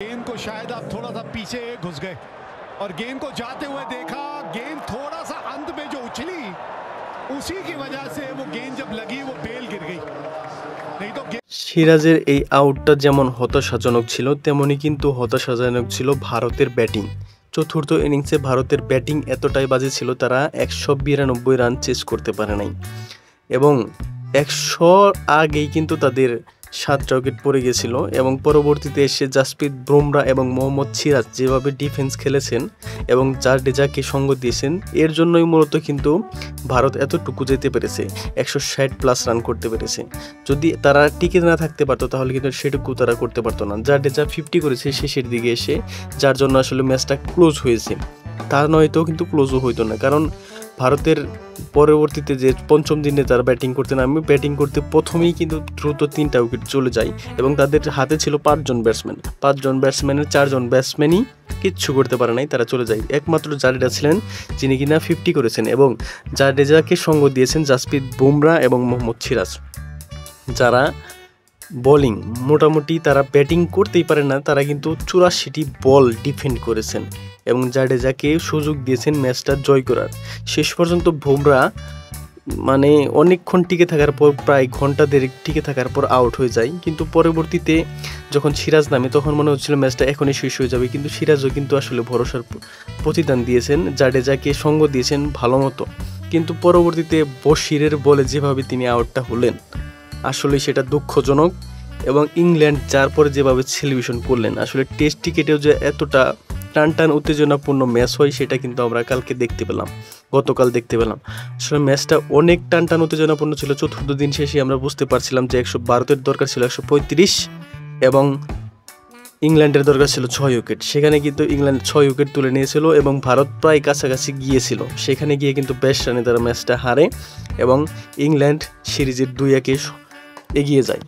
गेंद को शायद आप थोड़ा सा पीछे घुस गए और गेंद को जाते हुए देखा। गेंद थोड़ा सा अंत में जो उछली उसी की वजह से वो गेंद जब लगी वो बेल गिर गई, नहीं तो সিরাজের এই আউটটা যেমন হতাশাজনক ছিল তেমনি কিন্তু হতাশাজনক ছিল ভারতের ব্যাটিং। চতুর্থ ইনিংসে ভারতের ব্যাটিং এতটাই বাজে ছিল, তারা 192 রান চেস করতে পারে নাই এবং 100 আগেই কিন্তু তাদের 7 উইকেট পড়ে গেছিল এবং পরবর্তীতে এসে জাসপ্রীত বুমরা এবং মোহাম্মদ সিরাজ যেভাবে ডিফেন্স খেলেছেন এবং জাডেজাকে সঙ্গ দিয়েছেন, এর জন্যই মূলত কিন্তু ভারত এতটুকু যেতে পেরেছে, 160+ রান করতে পেরেছে। যদি তারা টিকে না থাকতে পারতো তাহলে কিন্তু সেটুকু তারা করতে পারতো না। জাডেজা 50 করেছে শেষের দিকে এসে, যার জন্য আসলে ম্যাচটা ক্লোজ হয়েছে। তা নয়তো কিন্তু ক্লোজও হইতো না, কারণ ভারতের পরবর্তীতে যে পঞ্চম দিনে তারা ব্যাটিং করতে নামে, ব্যাটিং করতে প্রথমেই কিন্তু দ্রুত 3টা উইকেট চলে যায় এবং তাদের হাতে ছিল 5 জন ব্যাটসম্যান। 5 জন ব্যাটসম্যানের 4 জন ব্যাটসম্যানই কিচ্ছু করতে পারে নাই, তারা চলে যায়। একমাত্র জাডেজা ছিলেন যিনি কিনা 50 করেছেন এবং জাডেজাকে সঙ্গ দিয়েছেন জাসপ্রীত বুমরা এবং মোহাম্মদ সিরাজ, যারা বোলিং মোটামুটি তারা ব্যাটিং করতেই পারে না, তারা কিন্তু 84টি বল ডিফেন্ড করেছেন এবং জাডেজাকে সুযোগ দিয়েছেন ম্যাচটা জয় করার। শেষ পর্যন্ত বুমরা মানে অনেকক্ষণ টিকে থাকার পর, প্রায় ঘন্টা দেড়েক টিকে থাকার পর আউট হয়ে যায়। কিন্তু পরবর্তীতে যখন সিরাজ নামে তখন মনে হচ্ছিল ম্যাচটা এখনই শেষ হয়ে যাবে, কিন্তু সিরাজও কিন্তু আসলে ভরসার প্রতিদান দিয়েছেন, জাডেজাকে সঙ্গ দিয়েছেন ভালো মতো। কিন্তু পরবর্তীতে বশিরের বলে যেভাবে তিনি আউটটা হলেন আসলে সেটা দুঃখজনক এবং ইংল্যান্ড যার পরে যেভাবে সেলিব্রেশন করলেন, আসলে টেস্ট ক্রিকেটেও যে এতটা টান উত্তেজনাপূর্ণ ম্যাচ হয় সেটা কিন্তু আমরা গতকাল দেখতে পেলাম। আসলে ম্যাচটা অনেক টান উত্তেজনাপূর্ণ ছিল। চতুর্থ দিন শেষে আমরা বুঝতে পারছিলাম যে ভারতের দরকার ছিল 135 এবং ইংল্যান্ডের দরকার ছিল 6 উইকেট। সেখানে কিন্তু ইংল্যান্ড 6 উইকেট তুলে নিয়েছিল এবং ভারত প্রায় কাছাকাছি গিয়েছিল। সেখানে গিয়ে কিন্তু 22 রানে তারা ম্যাচটা হারে এবং ইংল্যান্ড সিরিজের 2-1 এগিয়ে যায়।